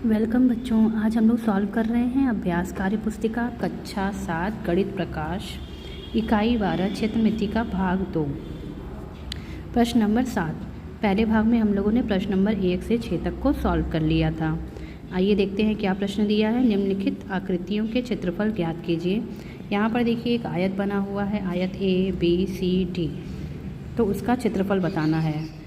Welcome बच्चों। आज हम लोग सॉल्व कर रहे हैं अभ्यास कार्य पुस्तिका कक्षा 7 गणित प्रकाश इकाई 12 क्षेत्रमिति का भाग 2 प्रश्न नंबर 7। पहले भाग में हम लोगों ने प्रश्न नंबर 1 से 6 तक को सॉल्व कर लिया था। आइए देखते हैं क्या प्रश्न दिया है। निम्नलिखित आकृतियों के क्षेत्रफल ज्ञात कीजिए। यहाँ पर देखिए एक आयत बना हुआ है, आयत ABCD, तो उसका क्षेत्रफल बताना है।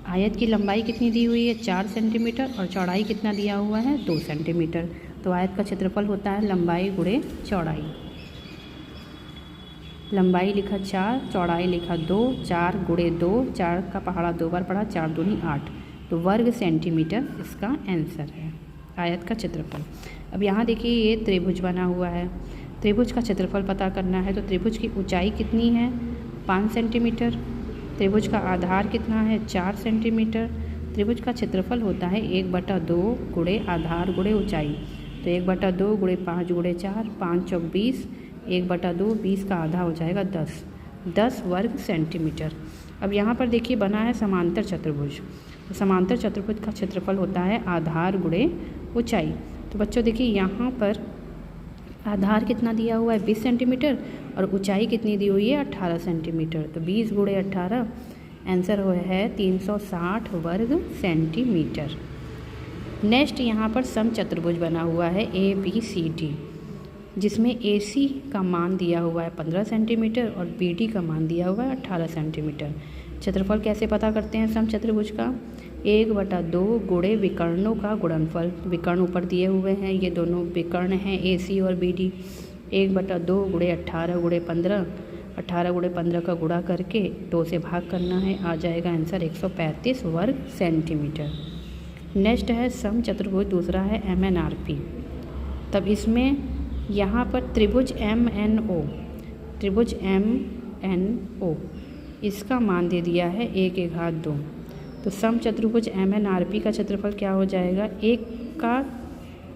आयत की लंबाई कितनी दी हुई है 4 सेंटीमीटर और चौड़ाई कितना दिया हुआ है 2 सेंटीमीटर। तो आयत का क्षेत्रफल होता है लंबाई गुणे चौड़ाई। लंबाई लिखा 4, चौड़ाई लिखा 2, 4 गुणे 2, 4 का पहाड़ा 2 बार पढ़ा, 4 दूनी 8, तो वर्ग सेंटीमीटर इसका आंसर है आयत का क्षेत्रफल। अब यहाँ देखिए ये त्रिभुज बना हुआ है, त्रिभुज का क्षेत्रफल पता करना है। तो त्रिभुज की ऊंचाई कितनी है 5 सेंटीमीटर, त्रिभुज का आधार कितना है 4 सेंटीमीटर। त्रिभुज का क्षेत्रफल होता है 1/2 गुणे आधार गुणे ऊंचाई। तो 1/2 गुणे 5 गुणे 4, 5 चौक 20, 1/2 20 का आधा हो जाएगा 10 वर्ग सेंटीमीटर। अब यहाँ पर देखिए बना है समांतर चतुर्भुज। तो समांतर चतुर्भुज का क्षेत्रफल होता है आधार गुणे ऊंचाई। तो बच्चों देखिए यहाँ पर आधार कितना दिया हुआ है 20 सेंटीमीटर और ऊंचाई कितनी दी हुई है 18 सेंटीमीटर। तो 20 गुणे 18 आंसर है 360 वर्ग सेंटीमीटर। नेक्स्ट यहाँ पर समचतुर्भुज बना हुआ है ABCD, जिसमें AC का मान दिया हुआ है 15 सेंटीमीटर और BD का मान दिया हुआ है 18 सेंटीमीटर। क्षेत्रफल कैसे पता करते हैं समचतुर्भुज का 1/2 गुणे विकर्णों का गुणनफल। विकर्ण ऊपर दिए हुए हैं, ये दोनों विकर्ण हैं AC और BD। 1/2 गुणे 18 गुणे 15, 18 गुणे 15 का गुणा करके 2 से भाग करना है, आ जाएगा आंसर 135 वर्ग सेंटीमीटर। नेक्स्ट है समचतुर्भुज, दूसरा है MNRP। तब इसमें यहाँ पर त्रिभुज MNO, त्रिभुज MNO इसका मान दे दिया है 1/2। तो समचतुर्भुज MNRP का क्षेत्रफल क्या हो जाएगा, 1 का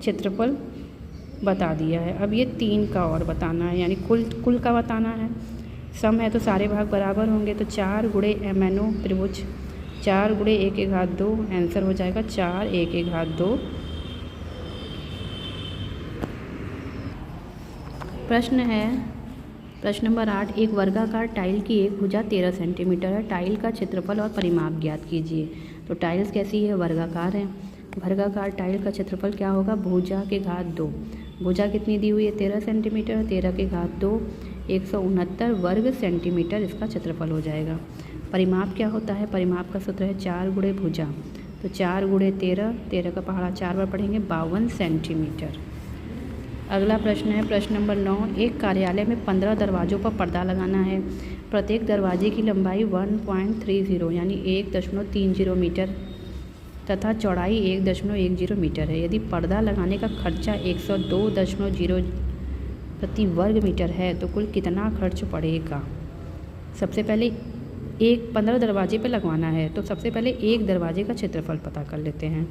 क्षेत्रफल बता दिया है। अब ये 3 का और बताना है, यानी कुल का बताना है। सम है तो सारे भाग बराबर होंगे। तो 4 गुणे MNO त्रिभुज, 4 गुणे 1/2 आंसर हो जाएगा 4 1/2। प्रश्न है प्रश्न नंबर 8। एक वर्गाकार टाइल की एक भुजा 13 सेंटीमीटर है। टाइल का क्षेत्रफल और परिमाप ज्ञात कीजिए। तो टाइल्स कैसी है, वर्गाकार है। वर्गाकार टाइल का क्षेत्रफल क्या होगा, भुजा के घात 2। भुजा कितनी दी हुई है 13 सेंटीमीटर, 13 के घात 2 169 वर्ग सेंटीमीटर इसका क्षेत्रफल हो जाएगा। परिमाप क्या होता है, परिमाप का सूत्र है 4 गुणे भुजा। तो 4 गुणे 13, 13 का पहाड़ा 4 बार पढ़ेंगे 52 सेंटीमीटर। अगला प्रश्न है प्रश्न नंबर 9। एक कार्यालय में 15 दरवाज़ों पर पर्दा लगाना है। प्रत्येक दरवाजे की लंबाई 1.30 यानी 1.30 मीटर तथा चौड़ाई 1.10 मीटर है। यदि पर्दा लगाने का खर्चा 102.0 प्रति वर्ग मीटर है तो कुल कितना खर्च पड़ेगा। सबसे पहले 15 दरवाजे पे लगवाना है, तो सबसे पहले एक दरवाजे का क्षेत्रफल पता कर लेते हैं।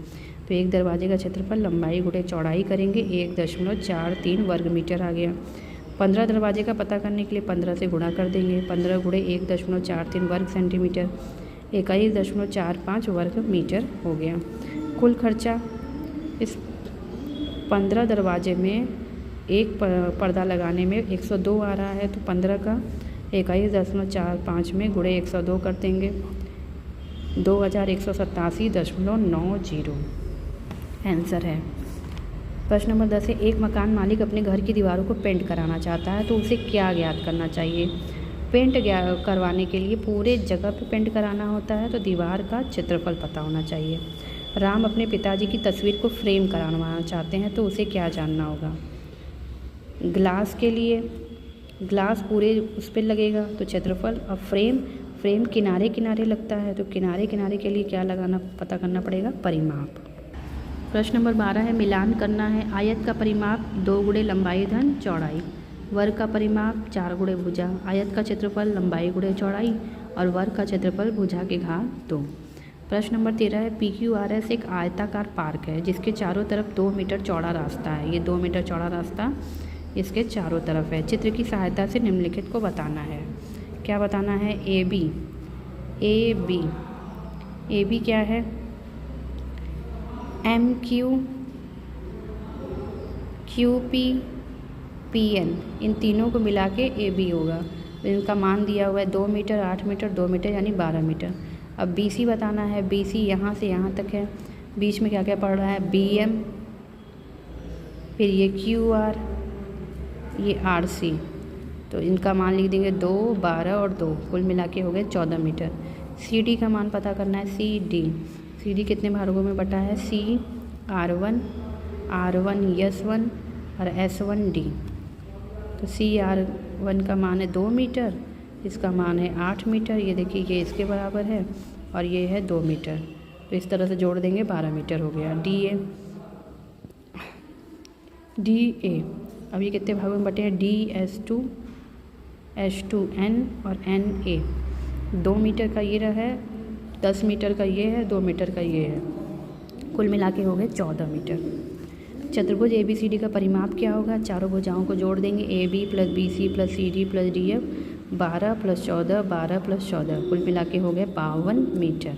तो एक दरवाजे का क्षेत्रफल लंबाई गुणे चौड़ाई करेंगे 1.43 वर्ग मीटर आ गया। 15 दरवाजे का पता करने के लिए 15 से गुणा कर देंगे, 15 गुणे 1.43 वर्ग सेंटीमीटर 21.45 वर्ग मीटर हो गया। कुल खर्चा इस 15 दरवाजे में एक पर्दा लगाने में 102 आ रहा है, तो 15 का 21.45 में गुणे 102 कर देंगे 2187.90 आंसर है। प्रश्न नंबर 10 है। एक मकान मालिक अपने घर की दीवारों को पेंट कराना चाहता है, तो उसे क्या ज्ञात करना चाहिए। पेंट करवाने के लिए पूरे जगह पे पेंट कराना होता है, तो दीवार का क्षेत्रफल पता होना चाहिए। राम अपने पिताजी की तस्वीर को फ्रेम करवाना चाहते हैं, तो उसे क्या जानना होगा। ग्लास के लिए ग्लास पूरे उस पर लगेगा तो क्षेत्रफल, और फ्रेम किनारे किनारे लगता है, तो किनारे किनारे के लिए क्या लगाना पता करना पड़ेगा, परिमाप। प्रश्न नंबर 12 है। मिलान करना है। आयत का परिमाप 2 गुणे लंबाई धन चौड़ाई, वर्ग का परिमाप 4 गुणे भुजा, आयत का क्षेत्रफल लंबाई गुणे चौड़ाई और वर्ग का क्षेत्रफल भुजा के घात 2। प्रश्न नंबर 13 है। PQRS एक आयताकार पार्क है जिसके चारों तरफ 2 मीटर चौड़ा रास्ता है। ये 2 मीटर चौड़ा रास्ता इसके चारों तरफ है। चित्र की सहायता से निम्नलिखित को बताना है। क्या बताना है, AB क्या है, MQ QPPN इन तीनों को मिला के AB होगा। तो इनका मान दिया हुआ है 2 मीटर, 8 मीटर, 2 मीटर यानी 12 मीटर। अब BC बताना है। BC यहाँ से यहाँ तक है, बीच में क्या क्या पड़ रहा है, BM, फिर ये QR, ये RC। तो इनका मान लिख देंगे 2, 12 और 2, कुल मिला के हो गए 14 मीटर। CD का मान पता करना है। CD कितने भागों में बटा है, C R1 S1 और S1D। तो CR1 का मान है 2 मीटर, इसका मान है 8 मीटर। ये देखिए ये इसके बराबर है और ये है 2 मीटर। तो इस तरह से जोड़ देंगे 12 मीटर हो गया। DA अब ये कितने भागों में बटे हैं, DS2 S2N और NA। 2 मीटर का ये रहा है, 10 मीटर का ये है, 2 मीटर का ये है, कुल मिला के हो गए 14 मीटर। चतुर्भुज ABCD का परिमाप क्या होगा, चारों भुजाओं को जोड़ देंगे। AB + BC + CD + DF 12 + 14, 12 + 14, कुल मिला के हो गए 52 मीटर।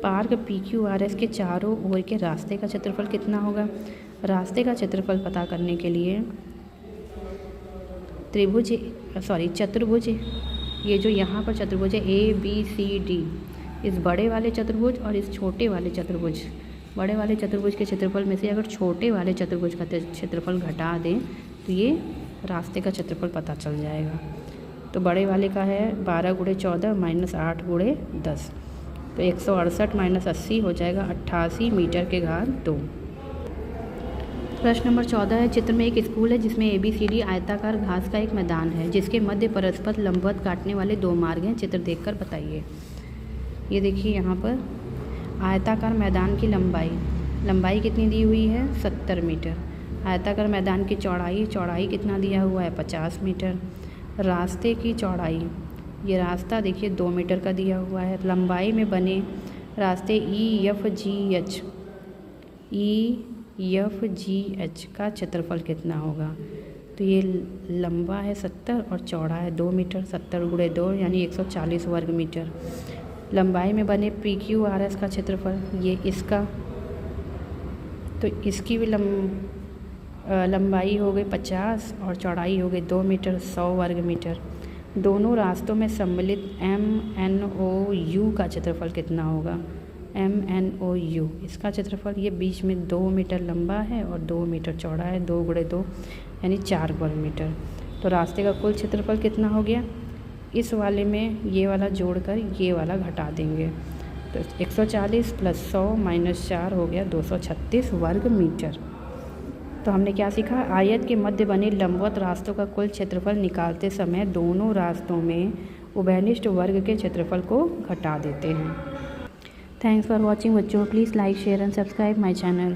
पार्क PQRS के चारों ओर के रास्ते का क्षेत्रफल कितना होगा। रास्ते का क्षेत्रफल पता करने के लिए चतुर्भुज, ये जो यहाँ पर चतुर्भुज है ABCD, इस बड़े वाले चतुर्भुज और इस छोटे वाले चतुर्भुज, बड़े वाले चतुर्भुज के क्षेत्रफल में से अगर छोटे वाले चतुर्भुज का क्षेत्रफल घटा दें तो ये रास्ते का क्षेत्रफल पता चल जाएगा। तो बड़े वाले का है 12 × 14 - 8 × 10, तो 168 - 80 हो जाएगा 88 मीटर के घात 2। प्रश्न नंबर 14 है, चित्र में एक स्कूल है जिसमें ABCD आयताकार घास का एक मैदान है जिसके मध्य परस्पर लंबवत काटने वाले 2 मार्ग हैं। चित्र देखकर बताइए। ये देखिए यहाँ पर आयताकार मैदान की लंबाई कितनी दी हुई है, 70 मीटर। आयताकार मैदान की चौड़ाई कितना दिया हुआ है, 50 मीटर। रास्ते की चौड़ाई, ये रास्ता देखिए 2 मीटर का दिया हुआ है। लंबाई में बने रास्ते EFGH का क्षेत्रफल कितना होगा। तो ये लंबा है 70 और चौड़ा है 2 मीटर। 70 × 2 यानी 140 वर्ग मीटर। लंबाई में बने PQRS का क्षेत्रफल, ये इसका, तो इसकी भी लंबाई हो गई 50 और चौड़ाई हो गई 2 मीटर, 100 वर्ग मीटर। दोनों रास्तों में सम्मिलित MNOU का क्षेत्रफल कितना होगा। MNOU इसका क्षेत्रफल, ये बीच में 2 मीटर लंबा है और 2 मीटर चौड़ा है, 2 × 2 यानी 4 वर्ग मीटर। तो रास्ते का कुल क्षेत्रफल कितना हो गया, इस वाले में ये वाला जोड़कर ये वाला घटा देंगे, तो 140 + 100 - 4 हो गया 236 वर्ग मीटर। तो हमने क्या सीखा, आयत के मध्य बने लंबवत रास्तों का कुल क्षेत्रफल निकालते समय दोनों रास्तों में उभयनिष्ठ वर्ग के क्षेत्रफल को घटा देते हैं। थैंक्स फॉर वॉचिंग बच्चों, please like, share and subscribe my channel.